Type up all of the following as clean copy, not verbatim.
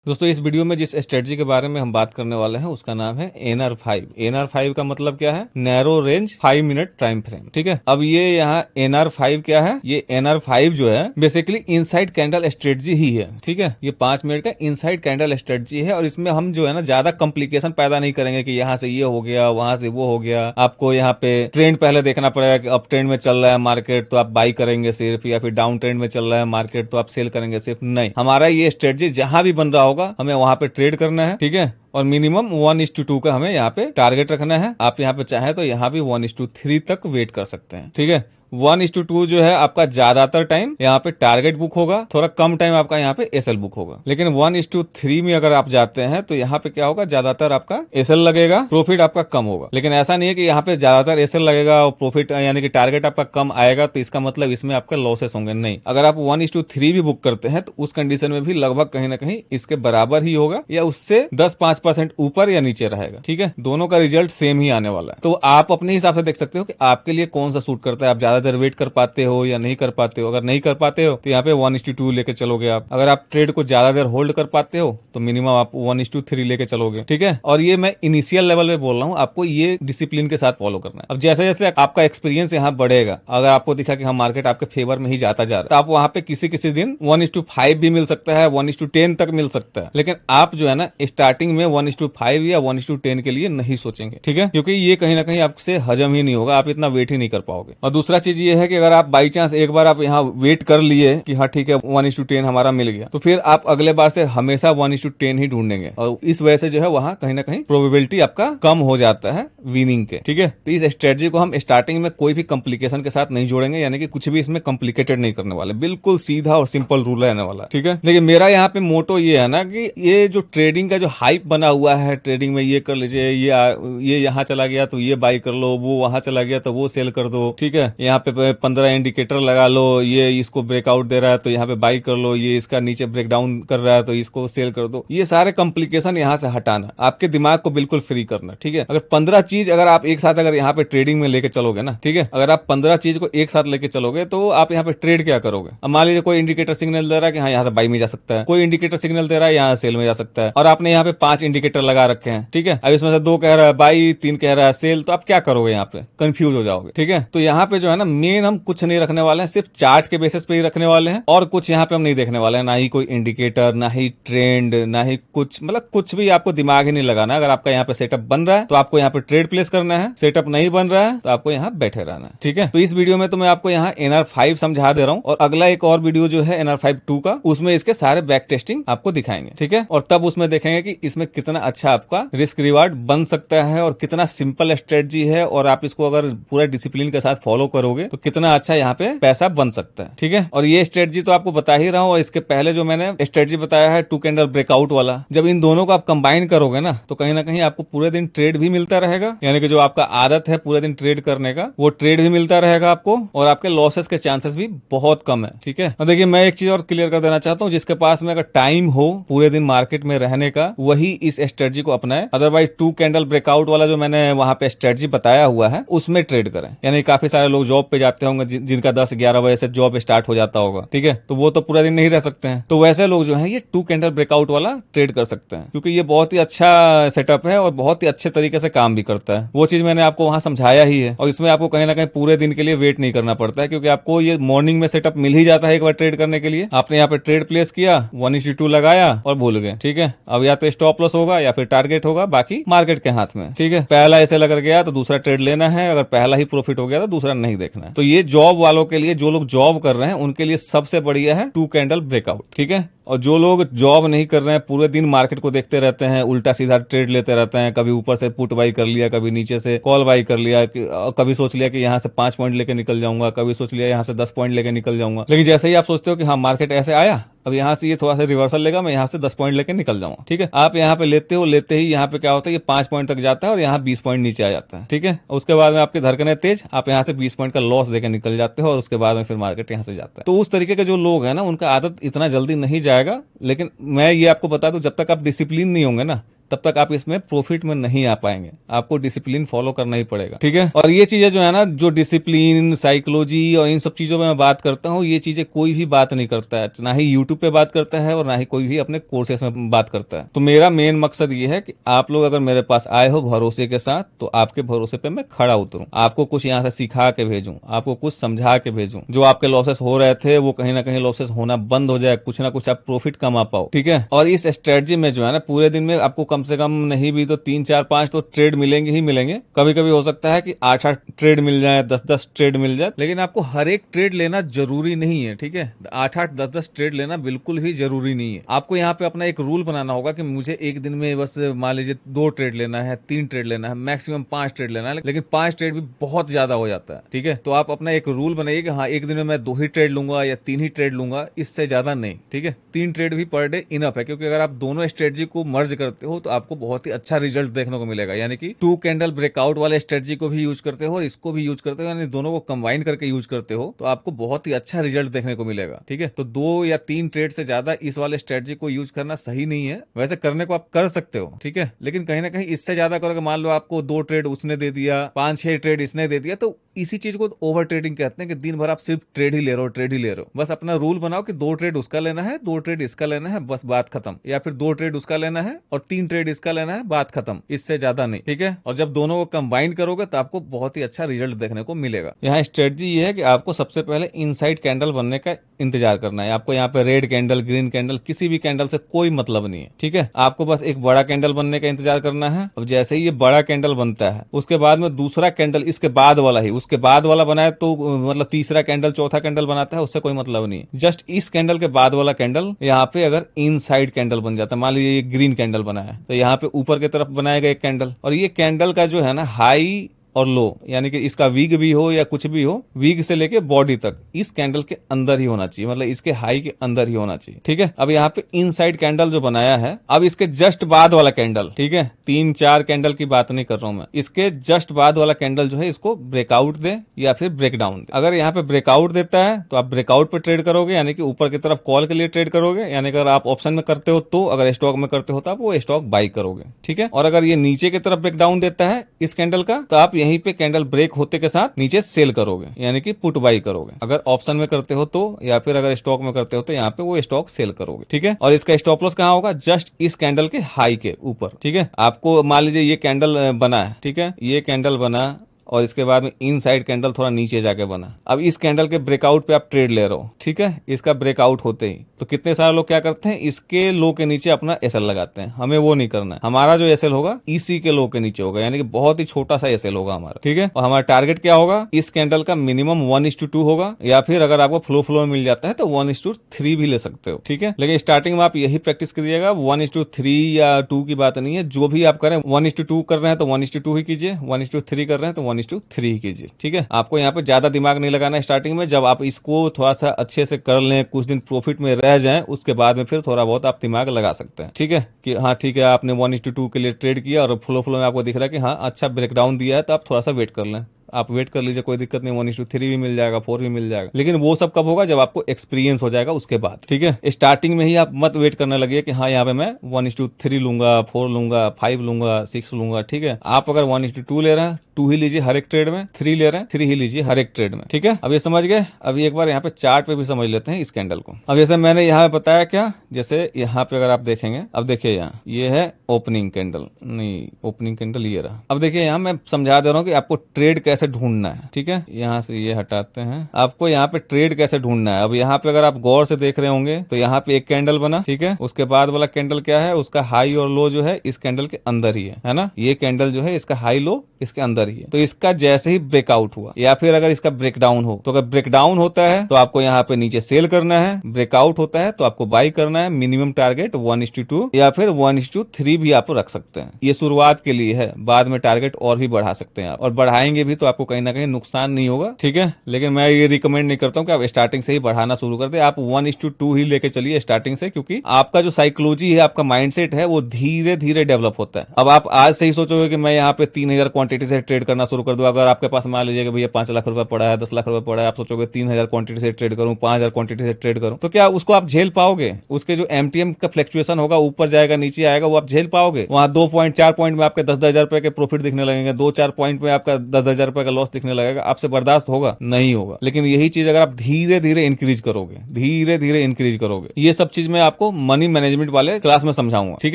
दोस्तों इस वीडियो में जिस स्ट्रेटजी के बारे में हम बात करने वाले हैं उसका नाम है NR5। NR5 का मतलब क्या है? Narrow range 5 minute time frame. ठीक है, अब ये यहाँ NR5 क्या है? ये NR5 जो है बेसिकली इनसाइड कैंडल स्ट्रेटजी ही है। ठीक है, ये 5 मिनट का इनसाइड कैंडल स्ट्रेटजी है और इसमें हम जो है ना ज्यादा कॉम्प्लिकेशन पैदा नहीं करेंगे कि यहाँ से ये हो गया, वहां से वो हो गया। आपको यहाँ पे ट्रेंड पहले देखना पड़ेगा कि अप ट्रेंड में चल रहा है मार्केट तो आप बाई करेंगे सिर्फ, या फिर डाउन ट्रेंड में चल रहा है मार्केट तो आप सेल करेंगे सिर्फ। नहीं, हमारा ये स्ट्रेटजी जहां भी बन रहा होगा हमें वहां पे ट्रेड करना है। ठीक है, और मिनिमम 1:2 का हमें यहाँ पे टारगेट रखना है। आप यहाँ पे चाहे तो यहाँ भी 1:3 तक वेट कर सकते हैं। ठीक है, 1:2 जो है आपका ज्यादातर टाइम यहाँ पे टारगेट बुक होगा, थोड़ा कम टाइम आपका यहाँ पे एसएल बुक होगा। लेकिन 1:3 में अगर आप जाते हैं तो यहाँ पे क्या होगा, ज्यादातर आपका एसएल लगेगा, प्रॉफिट आपका कम होगा। लेकिन ऐसा नहीं है कि यहाँ पे ज्यादातर एसएल लगेगा और प्रॉफिट यानी कि टारगेट आपका कम आएगा तो इसका मतलब इसमें आपका लॉसेस होंगे। नहीं, अगर आप 1:3 भी बुक करते हैं तो उस कंडीशन में भी लगभग कहीं ना कहीं इसके बराबर ही होगा या उससे 10-5% ऊपर या नीचे रहेगा। ठीक है, दोनों का रिजल्ट सेम ही आने वाला है। तो आप अपने हिसाब से देख सकते हो कि आपके लिए कौन सा सूट करता है, आप ज्यादा देर वेट कर पाते हो या नहीं कर पाते हो। अगर नहीं कर पाते हो तो यहाँ पे 1:2 लेके चलोगे आप। अगर आप ट्रेड को ज्यादा देर होल्ड कर पाते हो तो मिनिमम आप 1:3 लेके चलोगे। ठीक है, और ये मैं इनिशियल लेवल पे बोल रहा हूँ, आपको ये डिसिप्लिन के साथ फॉलो करना है। अब जैसे जैसे आपका एक्सपीरियंस यहाँ बढ़ेगा, अगर आपको दिखा कि हाँ मार्केट आपके फेवर में ही जाता जा रहा है तो आप वहां पे किसी किसी दिन 1:5 भी मिल सकता है, 1:10 तक मिल सकता है। लेकिन आप जो है ना स्टार्टिंग में 1:5 या 1:10 के लिए नहीं सोचेंगे। ठीक है, क्योंकि ये कहीं ना कहीं आपसे हजम ही नहीं होगा, आप इतना वेट ही नहीं कर पाओगे। और दूसरा चीज ये है कि अगर आप बाई चांस एक बार आप यहाँ वेट कर लिए कि हाँ ठीक है 1:10 हमारा मिल गया, तो फिर आप अगले बार से हमेशा 1:10 ही ढूंढेंगे और इस वजह से जो है वहां कहीं ना कहीं प्रोबेबिलिटी आपका कम हो जाता है विनिंग के। ठीक है, तो इस स्ट्रेटजी को हम स्टार्टिंग में कोई भी कॉम्प्लिकेशन के साथ नहीं जोड़ेंगे, यानी कि कुछ भी इसमें कॉम्प्लिकेटेड नहीं करने वाले, बिल्कुल सीधा और सिंपल रूल रहने वाला है। ठीक है, लेकिन मेरा यहाँ पे मोटो ये है ना कि ये जो ट्रेडिंग का जो हाइप बना हुआ है, ट्रेडिंग में ये कर लीजिए, ये यहाँ चला गया तो ये बाई कर लो, वो वहां चला गया तो वो सेल कर दो। ठीक है, यहाँ पे 15 इंडिकेटर लगा लो, ये इसको ब्रेकआउट दे रहा है तो यहाँ पे बाई कर लो, ये इसका नीचे ब्रेक डाउन कर रहा है तो इसको सेल कर दो। ये सारे कॉम्प्लिकेशन यहाँ से हटाना, आपके दिमाग को बिल्कुल फ्री करना। ठीक है, अगर 15 चीज अगर आप एक साथ अगर यहाँ पे ट्रेडिंग में लेके चलोगे ना, ठीक है, अगर आप 15 चीज को एक साथ लेके चलोगे तो आप यहाँ पे ट्रेड क्या करोगे। अब मान लीजिए कोई इंडिकेटर सिग्नल दे रहा है कि हाँ यहाँ से बाई में जा सकता है, कोई इंडिकेटर सिग्नल दे रहा है यहाँ सेल में जा सकता है, और आपने यहाँ पे 5 इंडिकेटर लगा रखे हैं। ठीक है, अब इसमें से 2 कह रहा है बाई, 3 कह रहा है सेल, तो आप क्या करोगे, यहाँ पे कंफ्यूज हो जाओगे। ठीक है, तो यहाँ पे जो है ना मेन हम कुछ नहीं रखने वाले हैं, सिर्फ चार्ट के बेसिस पे ही रखने वाले हैं और कुछ यहाँ पे हम नहीं देखने वाले हैं, ना ही कोई इंडिकेटर, ना ही ट्रेंड, ना ही कुछ, मतलब कुछ भी आपको दिमाग ही नहीं लगाना। अगर आपका यहाँ पे सेटअप बन रहा है तो आपको यहाँ पे ट्रेड प्लेस करना है, सेटअप नहीं बन रहा है तो आपको यहाँ बैठे रहना है। ठीक है, तो इस वीडियो में तो मैं आपको यहाँ NR5 समझा दे रहा हूँ और अगला एक और वीडियो जो है NR5-2 का, उसमें इसके सारे बैक टेस्टिंग आपको दिखाएंगे। ठीक है, और तब उसमें देखेंगे कि इसमें कितना अच्छा आपका रिस्क रिवार्ड बन सकता है और कितना सिंपल स्ट्रेटजी है, और आप इसको अगर पूरा डिसिप्लिन के साथ फॉलो करोगे तो कितना अच्छा यहाँ पे पैसा बन सकता है। ठीक है, और ये स्ट्रेटजी तो आपको बता ही रहा हूँ, और इसके पहले जो मैंने स्ट्रेटजी बताया है 2 कैंडल ब्रेकआउट वाला, जब इन दोनों को आप कंबाइन करोगे ना तो कहीं ना कहीं आपको पूरे दिन ट्रेड भी मिलता रहेगा, यानी कि जो आपका आदत है पूरे दिन ट्रेड करने का वो ट्रेड भी मिलता रहेगा आपको, और आपके लॉसेस के चांसेस भी बहुत कम है। ठीक है, और देखिए मैं एक चीज और क्लियर कर देना चाहता हूँ, जिसके पास में अगर टाइम हो पूरे दिन मार्केट में रहने का वही इस स्ट्रेटजी को अपनाए, अदरवाइज 2 कैंडल ब्रेकआउट वाला जो मैंने वहां पे स्ट्रेटजी बताया हुआ है उसमें ट्रेड करें। यानी काफी सारे लोग जॉब पे जाते होंगे जिनका 10-11 बजे से जॉब स्टार्ट हो जाता होगा। ठीक है, तो वो तो पूरा दिन नहीं रह सकते हैं, तो वैसे लोग जो है ये 2 कैंडल ब्रेकआउट वाला ट्रेड कर सकते हैं, क्योंकि ये बहुत ही अच्छा सेटअप है और बहुत ही अच्छे तरीके से काम भी करता है। वो चीज मैंने आपको वहां समझाया ही है, और इसमें आपको कहीं ना कहीं पूरे दिन के लिए वेट नहीं करना पड़ता है, क्योंकि आपको ये मॉर्निंग में सेटअप मिल ही जाता है एक बार ट्रेड करने के लिए। आपने यहाँ पे ट्रेड प्लेस किया, 1:2 लगाया और भूल गए। ठीक है, अब या तो स्टॉप लॉस होगा या फिर टारगेट होगा, बाकी मार्केट के हाथ में। ठीक है, पहला ऐसे लग गया तो दूसरा ट्रेड लेना है, अगर पहला ही प्रॉफिट हो गया तो दूसरा नहीं देखना है। तो ये जॉब वालों के लिए, जो लोग जॉब कर रहे हैं उनके लिए सबसे बढ़िया है 2 कैंडल ब्रेकआउट। ठीक है, और जो लोग जॉब नहीं कर रहे हैं, पूरे दिन मार्केट को देखते रहते हैं, उल्टा सीधा ट्रेड लेते रहते हैं, कभी ऊपर से पुट बाई कर लिया, कभी नीचे से कॉल बाई कर लिया, कभी सोच लिया कि यहाँ से 5 पॉइंट लेके निकल जाऊंगा, कभी सोच लिया यहाँ से 10 पॉइंट लेके निकल जाऊंगा। लेकिन जैसे ही आप सोचते हो कि हाँ मार्केट ऐसे आया, अब यहाँ से ये थोड़ा सा रिवर्सल लेगा, मैं यहाँ से 10 पॉइंट लेके निकल जाऊंगा। ठीक है, आप यहाँ पे लेते हो, लेते ही यहाँ पे क्या होता है, ये 5 पॉइंट तक जाता है और यहाँ 20 पॉइंट नीचे आ जाता है। ठीक है, उसके बाद में आपकी धड़कनें तेज, आप यहाँ से 20 पॉइंट का लॉस देके निकल जाते हो और उसके बाद में फिर मार्केट यहाँ से जाता है। तो उस तरीके के जो लोग हैं ना उनका आदत इतना जल्दी नहीं जाएगा। लेकिन मैं ये आपको बता दूं, जब तक आप डिसिप्लिन नहीं होंगे ना तब तक आप इसमें प्रॉफिट में नहीं आ पाएंगे। आपको डिसिप्लिन फॉलो करना ही पड़ेगा, ठीक है। और ये चीजें जो है ना, जो डिसिप्लिन, साइकोलॉजी और इन सब चीजों में मैं बात करता हूँ, ये चीजें कोई भी बात नहीं करता है, ना ही यूट्यूब पे बात करता है और ना ही कोई भी अपने कोर्सेस में बात करता है। तो मेरा मेन मकसद ये है कि आप लोग अगर मेरे पास आए हो भरोसे के साथ, तो आपके भरोसे पे मैं खड़ा उतरूं, आपको कुछ यहाँ से सिखा के भेजूं, आपको कुछ समझा के भेजूं। जो आपके लॉसेस हो रहे थे वो कहीं ना कहीं लॉसेस होना बंद हो जाए, कुछ ना कुछ आप प्रॉफिट कमा पाओ, ठीक है। और इस स्ट्रेटजी में जो है ना, पूरे दिन में आपको कम से कम नहीं भी तो 3 4 5 तो ट्रेड मिलेंगे ही मिलेंगे। कभी कभी हो सकता है कि 8 8 ट्रेड मिल जाए, 10 10 ट्रेड मिल जाए, लेकिन आपको हर एक ट्रेड लेना जरूरी नहीं है, ठीक है। 8 8 10 10 ट्रेड लेना बिल्कुल भी जरूरी नहीं है। आपको यहाँ पे अपना एक रूल बनाना होगा कि मुझे एक दिन में बस मान लीजिए 2 ट्रेड लेना है, 3 ट्रेड लेना है, मैक्सिमम 5 ट्रेड लेना है। लेकिन 5 ट्रेड भी बहुत ज्यादा हो जाता है, ठीक है। तो आप अपना एक रूल बनाइए कि हाँ, एक दिन में मैं 2 ही ट्रेड लूंगा या 3 ही ट्रेड लूंगा, इससे ज्यादा नहीं, ठीक है। 3 ट्रेड भी पर डे इनफ है, क्योंकि अगर आप दोनों स्ट्रेटजी को मर्ज करते हो तो आपको बहुत ही अच्छा रिजल्ट देखने को मिलेगा। यानी कि 2 कैंडल ब्रेकआउट वाले स्ट्रेटजी को भी यूज करते हो और इसको भी यूज करते हो, यानी दोनों को कंबाइन करके यूज करते हो, तो आपको बहुत ही अच्छा रिजल्ट देखने को मिलेगा, ठीक है। तो 2 या 3 ट्रेड से ज्यादा इस वाले स्ट्रेटजी को यूज करना सही नहीं है। वैसे करने को आप कर सकते हो, ठीक है, लेकिन कहीं ना कहीं इससे ज्यादा करोगे, मान लो आपको 2 ट्रेड उसने दे दिया, 5 6 ट्रेड इसने दे दिया, तो इसी चीज को ओवर ट्रेडिंग कहते हैं कि दिन भर आप सिर्फ ट्रेड ही ले रहे हो, ट्रेड ही ले रहे हो। बस अपना रूल बनाओ कि 2 ट्रेड उसका लेना है, 2 ट्रेड इसका लेना है, बस बात खत्म। या फिर 2 ट्रेड उसका लेना है और 3 ट्रेड इसका लेना है, बात खत्म, इससे ज्यादा नहीं, ठीक है। और जब दोनों को कंबाइन करोगे तो आपको बहुत ही अच्छा रिजल्ट देखने को मिलेगा। यहाँ स्ट्रेटजी ये है कि आपको सबसे पहले इनसाइड कैंडल बनने का इंतजार करना है। आपको यहाँ पे रेड कैंडल, ग्रीन कैंडल, किसी भी कैंडल से कोई मतलब नहीं है, ठीक है। आपको बस एक बड़ा कैंडल बनने का इंतजार करना है। अब जैसे ही ये बड़ा कैंडल बनता है, उसके बाद में दूसरा कैंडल इसके बाद वाला ही, उसके बाद वाला बनाए तो मतलब तीसरा कैंडल, चौथा कैंडल बनाता है, उससे कोई मतलब नहीं। जस्ट इस कैंडल के बाद वाला कैंडल यहाँ पे अगर इनसाइड कैंडल बन जाता है, मान लीजिए ये ग्रीन कैंडल बना है, तो यहाँ पे ऊपर की तरफ बनाएगा एक कैंडल, और ये कैंडल का जो है ना हाई और लो, यानी कि इसका वीक भी हो या कुछ भी हो, वीक से लेके बॉडी तक इस कैंडल के अंदर ही होना चाहिए, मतलब इसके हाई के अंदर ही होना चाहिए, ठीक है। अब यहाँ पे इनसाइड कैंडल जो बनाया है, अब इसके जस्ट बाद वाला कैंडल, ठीक है, 3 4 कैंडल की बात नहीं कर रहा हूं मैं, इसके जस्ट बाद वाला कैंडल जो है इसको ब्रेकआउट दे या फिर ब्रेकडाउन दे। अगर यहाँ पे ब्रेकआउट देता है तो आप ब्रेकआउट पे ट्रेड करोगे, यानी कि ऊपर की तरफ कॉल के लिए ट्रेड करोगे, यानी कि अगर आप ऑप्शन में करते हो तो, अगर स्टॉक में करते हो तो आप वो स्टॉक बाई करोगे, ठीक है। और अगर ये नीचे की तरफ ब्रेकडाउन देता है इस कैंडल का, तो आप यहीं पे कैंडल ब्रेक होते के साथ नीचे सेल करोगे, यानी कि पुट बाई करोगे। अगर ऑप्शन में करते हो तो, या फिर अगर स्टॉक में करते हो तो यहाँ पे वो स्टॉक सेल करोगे, ठीक है। और इसका स्टॉप लॉस कहाँ होगा? जस्ट इस कैंडल के हाई के ऊपर, ठीक है। आपको मान लीजिए ये कैंडल बना है, ठीक है, ये कैंडल बना और इसके बाद में इनसाइड कैंडल थोड़ा नीचे जाके बना। अब इस कैंडल के ब्रेकआउट पे आप ट्रेड ले रहे हो, ठीक है। इसका ब्रेकआउट होते ही तो कितने सारे लोग क्या करते हैं, इसके लो के नीचे अपना एसएल लगाते हैं। हमें वो नहीं करना है। हमारा जो एसएल होगा इसी के लो के नीचे होगा, यानी कि बहुत ही छोटा सा एसएल होगा हमारा, ठीक है। और हमारा टारगेट क्या होगा, इस कैंडल का मिनिमम 1:2 होगा, या फिर अगर आपको फ्लो में मिल जाता है तो 1:3 भी ले सकते हो, ठीक है। लेकिन स्टार्टिंग में आप यही प्रैक्टिस करिएगा, 1:3 या 2 की बात नहीं है। जो भी आप करें, 1:2 कर रहे हैं तो 1:2 ही कीजिए, 1:3 कर रहे हैं तो 1:3 ही कीजिए, ठीक है। आपको यहाँ पे ज्यादा दिमाग नहीं लगाना है स्टार्टिंग में। जब आप इसको थोड़ा सा अच्छे से कर लें, कुछ दिन प्रॉफिट में रह जाएं, उसके बाद में फिर थोड़ा बहुत आप दिमाग लगा सकते हैं, ठीक है। कि हाँ ठीक है, आपने 1:2 के लिए ट्रेड किया और फ्लो में आपको दिख रहा है कि हाँ अच्छा ब्रेकडाउन दिया है, तो आप थोड़ा सा वेट कर लें। आप वेट कर लीजिए, कोई दिक्कत नहीं, 1:3 भी मिल जाएगा, 4 भी मिल जाएगा। लेकिन वो सब कब होगा, जब आपको एक्सपीरियंस हो जाएगा उसके बाद, ठीक है। स्टार्टिंग में ही आप मत वेट करने लगिए कि हाँ यहाँ पे मैं 1:3 लूंगा, 4 लूंगा, 5 लूंगा, 6 लूंगा, ठीक है। आप अगर 1:2 ले रहे हैं, 2 ही लीजिए हर एक ट्रेड में, 3 ले रहे हैं, 3 ही लीजिए हर एक ट्रेड में, ठीक है। अब ये समझ गए। अभी एक बार यहाँ पे चार्ट पे भी समझ लेते हैं इस कैंडल को। अब जैसे मैंने यहाँ पे बताया क्या, जैसे यहाँ पे अगर आप देखेंगे, अब देखिए यहाँ ये है ओपनिंग कैंडल, नहीं ओपनिंग कैंडल ये रहा। अब देखिए यहाँ मैं समझा दे रहा हूँ कि आपको ट्रेड कैसे ढूंढना है, ठीक है। यहाँ से ये हटाते हैं, आपको यहाँ पे ट्रेड कैसे ढूंढना है। अब यहाँ पे अगर आप गौर से देख रहे होंगे तो यहाँ पे एक कैंडल बना, ठीक है। उसके बाद वाला कैंडल क्या है, उसका हाई और लो जो है इस कैंडल के अंदर ही है ना। ये कैंडल जो है इसका हाई लो इसके अंदर ही है। तो इसका जैसे ही ब्रेकआउट हुआ, या फिर अगर इसका ब्रेकडाउन हो, तो अगर ब्रेकडाउन होता है तो आपको यहाँ पे नीचे सेल करना है, ब्रेकआउट होता है तो आपको बाई करना है। मिनिमम टारगेट 1:2 या फिर 1:3 भी आप रख सकते हैं। ये शुरुआत के लिए है, बाद में टारगेट और भी बढ़ा सकते हैं आप, और बढ़ाएंगे भी तो आपको कहीं ना कहीं नुकसान नहीं होगा, ठीक है। लेकिन मैं ये रिकमेंड नहीं करता हूँ कि आप स्टार्टिंग से ही बढ़ाना शुरू कर दे। आप 1:2 ही लेके चलिए स्टार्टिंग से, क्योंकि आपका जो साइकोलॉजी है, आपका माइंडसेट है, वो धीरे धीरे डेवलप होता है। अब आप आज से ही सोचोगे कि मैं यहाँ पे 3000 क्वांटिटी से ट्रेड करना शुरू कर दो। अगर आपके पास मान लीजिए कि भैया 5 लाख रुपए पड़ा है, 10 लाख रुपए पड़ा है, आप सोचोगे 3,000 क्वांटिटी से ट्रेड करूं, 5,000 क्वांटिटी से ट्रेड करूं, तो क्या उसको आप झेल पाओगे? उसके जो एमटीएम का फ्लक्चुएशन होगा, ऊपर जाएगा नीचे आएगा, वो आप झेल पाओगे? वहां 2 पॉइंट 4 पॉइंट में आपके 10,000 रुपए के प्रॉफिट दिखने लगेंगे, 2-4 पॉइंट में आपका 10,000 रुपए का लॉस दिखने लगेगा, आपसे बर्दाश्त होगा? नहीं होगा। लेकिन यही चीज अगर आप धीरे धीरे इंक्रीज करोगे, धीरे धीरे इंक्रीज करोगे, ये सब चीज मैं आपको मनी मैनेजमेंट वाले क्लास में समझाऊंगा, ठीक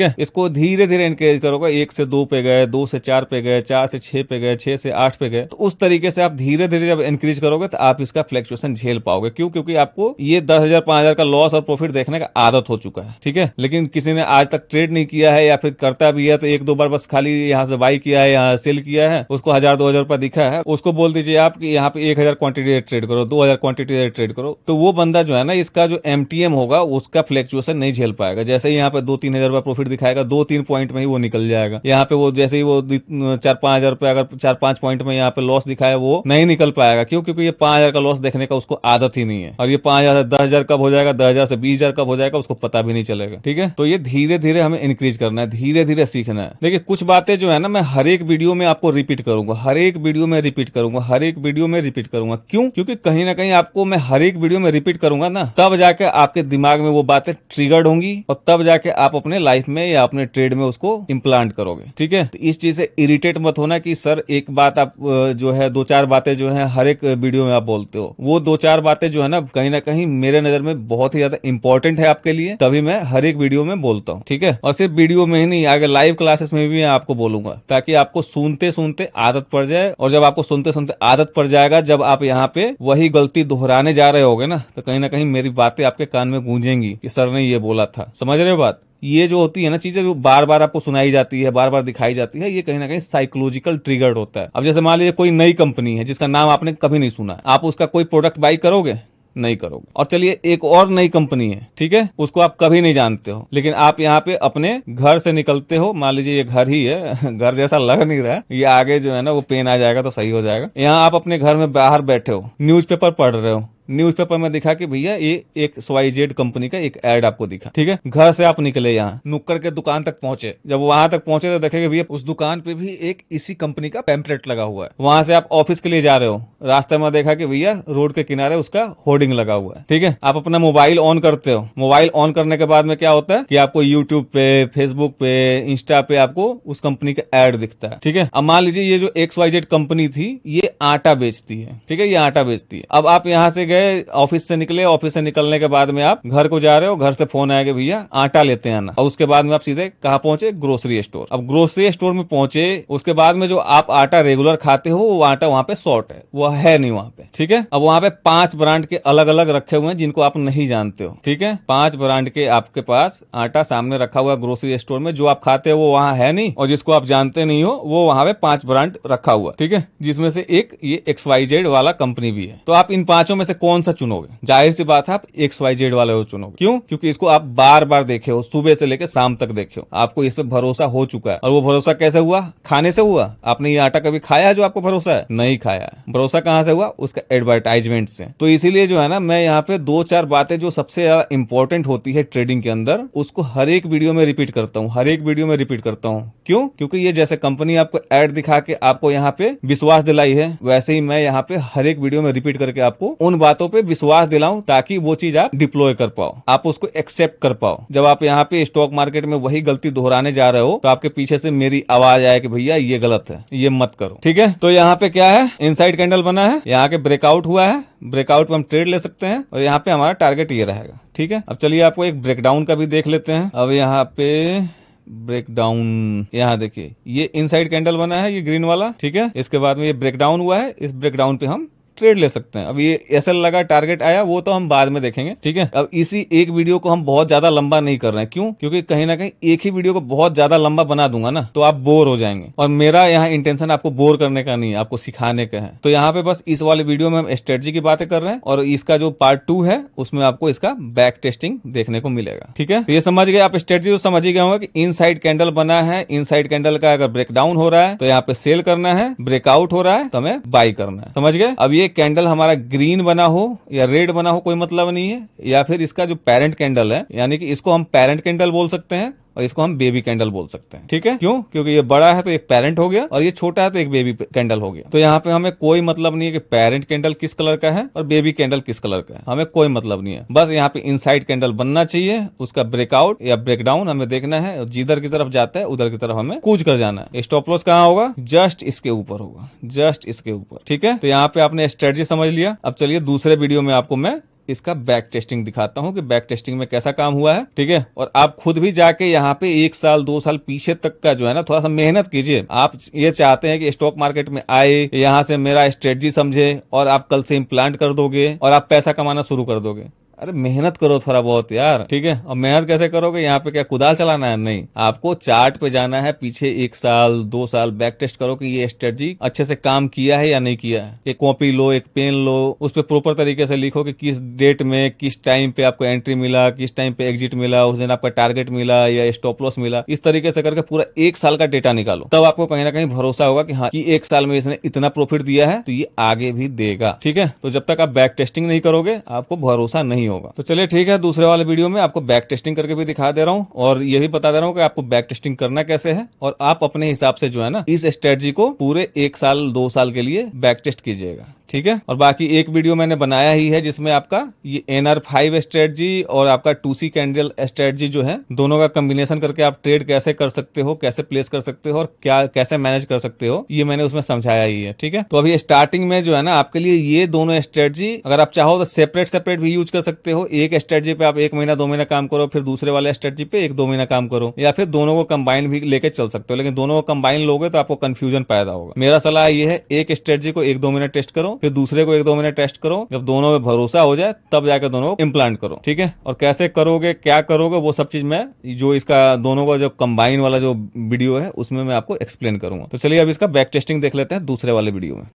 है? इसको धीरे धीरे इंक्रीज करोगे, 1 से 2 पे गए, 2 से 4 पे गए, 4 से 6 पे गए, 6 से 8 पे गए, तो उस तरीके से आप धीरे धीरे जब इंक्रीज करोगे तो आप इसका फ्लक्चुएशन झेल पाओगे। क्यों? क्योंकि आपको ये 10,000 5,000 का लॉस और प्रॉफिट देखने का आदत हो चुका है, ठीक है? लेकिन किसी ने आज तक ट्रेड नहीं किया है या फिर करता भी है तो 1-2 बार बस खाली यहाँ से बाई किया है, यहाँ सेल किया है, उसको 1,000-2,000 रुपया दिखा है, उसको बोल दीजिए आप कि यहाँ पे 1,000 क्वांटिटी ट्रेड करो, 2,000 क्वांटिटी ट्रेड करो, तो वो बंदा जो है ना, इसका जो एमटीएम होगा उसका फ्लक्चुएशन नहीं झेल पाएगा। जैसे ही यहाँ पे 2-3 हजार रुपया प्रॉफिट दिखाएगा, 2-3 पॉइंट में ही वो निकल जाएगा। यहाँ पे वो जैसे ही वो 4-5 हजार रुपया अगर 4-5 पॉइंट में यहाँ पे लॉस दिखाया, वो नहीं निकल पाएगा। क्यों? क्योंकि ये 5,000 का लॉस देखने का उसको आदत ही नहीं है। और ये 5,000 से 10,000 कब हो जाएगा, 10,000 से 20,000 कब हो जाएगा, उसको पता भी नहीं चलेगा, ठीक है? तो ये धीरे धीरे हमें इंक्रीज करना है, धीरे धीरे सीखना है। देखिए कुछ बातें जो है ना, मैं हर एक वीडियो में आपको रिपीट करूंगा, हर एक वीडियो में रिपीट करूंगा, हर एक वीडियो में रिपीट करूंगा। क्यों? क्योंकि कहीं ना कहीं आपको मैं हर एक वीडियो में रिपीट करूंगा ना, तब जाके आपके दिमाग में वो बातें ट्रिगर्ड होंगी और तब जाके आप अपने लाइफ में या अपने ट्रेड में उसको इम्प्लांट करोगे, ठीक है? तो इस चीज से इरिटेट मत होना कि सर एक बात आप जो है 2-4 बातें जो है हर एक वीडियो में आप बोलते हो। वो 2-4 बातें जो है ना, कहीं मेरे नजर में बहुत ही ज्यादा इंपॉर्टेंट है आपके लिए, तभी मैं हर एक वीडियो में बोलता हूँ, ठीक है? और सिर्फ वीडियो में ही नहीं, आगे लाइव क्लासेस में भी मैं आपको बोलूंगा, ताकि आपको सुनते सुनते आदत पड़ जाए। और जब आपको सुनते सुनते आदत पड़ जाएगा, जब आप यहाँ पे वही गलती दोहराने जा रहे होगे ना, तो कहीं ना कहीं मेरी बातें आपके कान में गूंजेंगी कि सर ने ये बोला था। समझ रहे हो बात? ये जो होती है ना चीजें, जो बार बार आपको सुनाई जाती है, बार बार दिखाई जाती है, ये कहीं ना कहीं साइकोलॉजिकल ट्रिगर्ड होता है। अब जैसे मान लीजिए कोई नई कंपनी है जिसका नाम आपने कभी नहीं सुना, आप उसका कोई प्रोडक्ट बाई करोगे? नहीं करोगे। और चलिए एक और नई कंपनी है, ठीक है, उसको आप कभी नहीं जानते हो, लेकिन आप यहाँ पे अपने घर से निकलते हो, मान लीजिए ये घर ही है, घर जैसा लग नहीं रहा है, ये आगे जो है ना वो पेन आ जाएगा तो सही हो जाएगा। यहाँ आप अपने घर में बाहर बैठे हो, न्यूज़पेपर पढ़ रहे हो, न्यूज़पेपर में दिखा कि भैया ये एक XYZ कंपनी का एक एड आपको दिखा, ठीक है? घर से आप निकले, यहाँ नुक्कड़ के दुकान तक पहुंचे, जब वहां तक पहुंचे तो देखेंगे भैया उस दुकान पे भी एक इसी कंपनी का पैम्पलेट लगा हुआ है। वहां से आप ऑफिस के लिए जा रहे हो, रास्ते में देखा कि भैया रोड के किनारे उसका होर्डिंग लगा हुआ है, ठीक है? आप अपना मोबाइल ऑन करते हो, मोबाइल ऑन करने के बाद में क्या होता है कि आपको यूट्यूब पे, फेसबुक पे, इंस्टा पे आपको उस कंपनी का एड दिखता है, ठीक है? अब मान लीजिए ये जो XYZ कंपनी थी, ये आटा बेचती है, ठीक है? ये आटा बेचती है। अब आप यहाँ से ऑफिस से निकले, ऑफिस से निकलने के बाद में आप घर को जा रहे हो, घर से फोन आया कि भैया आटा लेते हैं आना, और उसके बाद में आप सीधे कहाँ पहुंचे? Grocery store. अब ग्रोसरी स्टोर में पहुंचे, उसके बाद में जो आप आटा रेगुलर खाते हो वो आटा वहां पे शॉर्ट है, वो है नहीं वहां पे, ठीक है? अब वहां पे 5 ब्रांड के अलग अलग रखे हुए हैं जिनको आप नहीं जानते हो, ठीक है? 5 ब्रांड के आपके पास आटा सामने रखा हुआ है ग्रोसरी स्टोर में, जो आप खाते हो वो वहां है नहीं, और जिसको आप जानते नहीं हो वो वहां पे 5 ब्रांड रखा हुआ, ठीक है? जिसमें से एक ये XYZ वाला कंपनी भी है। तो आप इन 5 में से कौन सा चुनोगे? जाहिर सी बात है आप XYZ वाले को चुनोगे। क्यों? क्योंकि इसको आप बार बार देखे हो, सुबह से लेकर शाम तक देखे हो, आपको इस पे भरोसा हो चुका है। और वो भरोसा कैसे हुआ? खाने से हुआ। आपने ये आटा कभी खाया है जो आपको भरोसा है? नहीं खाया है। भरोसा कहां से हुआ? उसका एडवर्टाइजमेंट से। तो इसीलिए जो है ना, मैं यहाँ पे 2-4 बातें जो सबसे ज्यादा इंपॉर्टेंट होती है ट्रेडिंग के अंदर, उसको हर एक वीडियो में रिपीट करता हूँ, हर एक वीडियो में रिपीट करता हूँ। क्यों? क्योंकि ये जैसे कंपनी आपको एड दिखा के आपको यहाँ पे विश्वास दिलाई है, वैसे ही मैं यहाँ पे हर एक वीडियो में रिपीट करके आपको उन बातों पे विश्वास दिलाऊं, ताकि वो चीज आप डिप्लॉय कर पाओ, आप उसको एक्सेप्ट कर पाओ। जब आप यहाँ पे स्टॉक मार्केट में वही गलती दोहराने जा रहे हो, तो आपके पीछे से मेरी आवाज आए कि भैया ये गलत है, ये मत करो, ठीक है? तो यहाँ पे क्या है, इनसाइड कैंडल बना है, यहाँ के ब्रेकआउट हुआ है, ब्रेकआउट पे हम ट्रेड ले सकते हैं, और यहाँ पे हमारा टारगेट ये रहेगा, ठीक है? अब चलिए आपको एक ब्रेकडाउन का भी देख लेते हैं। अब यहाँ पे ब्रेकडाउन, यहाँ देखिए ये इनसाइड कैंडल बना है, ये ग्रीन वाला, ठीक है? इसके बाद में ये ब्रेकडाउन हुआ है, इस ब्रेकडाउन पे हम ट्रेड ले सकते हैं। अब ये एसएल लगा, टारगेट आया, वो तो हम बाद में देखेंगे, ठीक है? अब इसी एक वीडियो को हम बहुत ज्यादा लंबा नहीं कर रहे हैं। क्यों? क्योंकि कहीं ना कहीं एक ही वीडियो को बहुत ज्यादा लंबा बना दूंगा ना, तो आप बोर हो जाएंगे, और मेरा यहाँ इंटेंशन आपको बोर करने का नहीं है, आपको सिखाने का है। तो यहाँ पे बस इस वाले वीडियो में हम स्ट्रेटजी की बातें कर रहे हैं, और इसका जो पार्ट 2 है उसमें आपको इसका बैक टेस्टिंग देखने को मिलेगा, ठीक है? तो ये समझ गए आप, स्ट्रेटजी तो समझ ही गए होंगे कि इनसाइड कैंडल बना है, इनसाइड कैंडल का अगर ब्रेकडाउन हो रहा है तो यहाँ पे सेल करना है, ब्रेकआउट हो रहा है तो हमें बाई करना है। समझ गए? अब ये कैंडल हमारा ग्रीन बना हो या रेड बना हो कोई मतलब नहीं है, या फिर इसका जो पेरेंट कैंडल है, यानी कि इसको हम पेरेंट कैंडल बोल सकते हैं और इसको हम बेबी कैंडल बोल सकते हैं। ठीक है, क्यों? क्योंकि ये बड़ा है तो एक पेरेंट हो गया और ये छोटा है तो एक बेबी कैंडल हो गया। तो यहाँ पे हमें कोई मतलब नहीं है कि पेरेंट कैंडल किस कलर का है और बेबी कैंडल किस कलर का है, हमें कोई मतलब नहीं है। बस यहाँ पे इनसाइड कैंडल बनना चाहिए, उसका ब्रेकआउट या ब्रेकडाउन हमें देखना है, जिधर की तरफ जाता है उधर की तरफ हमें कूच कर जाना है। स्टॉप लॉस कहाँ होगा? जस्ट इसके ऊपर होगा, जस्ट इसके ऊपर। ठीक है, तो यहाँ पे आपने स्ट्रेटजी समझ लिया। अब चलिए दूसरे वीडियो में आपको मैं इसका बैक टेस्टिंग दिखाता हूं कि बैक टेस्टिंग में कैसा काम हुआ है। ठीक है, और आप खुद भी जाके यहाँ पे 1 साल 2 साल पीछे तक का जो है ना थोड़ा सा मेहनत कीजिए। आप ये चाहते हैं कि स्टॉक मार्केट में आए, यहाँ से मेरा स्ट्रेटजी समझे और आप कल से इम्प्लांट कर दोगे और आप पैसा कमाना शुरू कर दोगे। अरे मेहनत करो थोड़ा बहुत यार। ठीक है, और मेहनत कैसे करोगे? यहाँ पे क्या कुदाल चलाना है? नहीं, आपको चार्ट पे जाना है, पीछे 1 साल 2 साल बैक टेस्ट करो कि ये स्ट्रेटजी अच्छे से काम किया है या नहीं किया है। एक कॉपी लो, एक पेन लो, उस पर प्रॉपर तरीके से लिखो कि किस डेट में किस टाइम पे आपको एंट्री मिला, किस टाइम पे एग्जिट मिला, उस दिन आपका टारगेट मिला या स्टॉप लॉस मिला। इस तरीके से करके पूरा 1 साल का डेटा निकालो, तब आपको कहीं ना कहीं भरोसा होगा कि हाँ कि 1 साल में इसने इतना प्रॉफिट दिया है तो ये आगे भी देगा। ठीक है, तो जब तक आप बैक टेस्टिंग नहीं करोगे आपको भरोसा नहीं होगा। तो चलिए ठीक है, दूसरे वाले वीडियो में आपको बैक टेस्टिंग करके भी दिखा दे रहा हूं और ये भी बता दे रहा हूं कि आपको बैक टेस्टिंग करना कैसे है और आप अपने हिसाब से जो है ना इस स्ट्रेटजी को पूरे 1 साल 2 साल के लिए बैक टेस्ट कीजिएगा। ठीक है, और बाकी एक वीडियो मैंने बनाया ही है जिसमें आपका ये NR5 स्ट्रेटजी और आपका 2C कैंडल स्ट्रेटजी जो है दोनों का कॉम्बिनेशन करके आप ट्रेड कैसे कर सकते हो, कैसे प्लेस कर सकते हो और क्या कैसे मैनेज कर सकते हो, ये मैंने उसमें समझाया ही है। ठीक है, तो अभी स्टार्टिंग में जो है ना आपके लिए ये दोनों स्ट्रेटजी अगर आप चाहो तो सेपरेट सेपरेट भी यूज कर सकते हो। एक स्ट्रेटजी पे आप 1 महीना 2 महीना काम करो, फिर दूसरे वाले स्ट्रेटजी पे 1-2 महीना काम करो, या फिर दोनों को कंबाइन भी लेके चल सकते हो। लेकिन दोनों को कंबाइन लोगे तो आपको कंफ्यूजन पैदा होगा। मेरा सलाह ये है, एक स्ट्रेटजी को 1-2 महीना टेस्ट करो, फिर दूसरे को 1-2 महीना टेस्ट करो, जब दोनों में भरोसा हो जाए तब जाकर दोनों को इम्प्लांट करो। ठीक है, और कैसे करोगे, क्या करोगे, वो सब चीज मैं जो इसका दोनों का जो कंबाइन वाला जो वीडियो है उसमें मैं आपको एक्सप्लेन करूंगा। तो चलिए अब इसका बैक टेस्टिंग देख लेते हैं दूसरे वाले वीडियो में।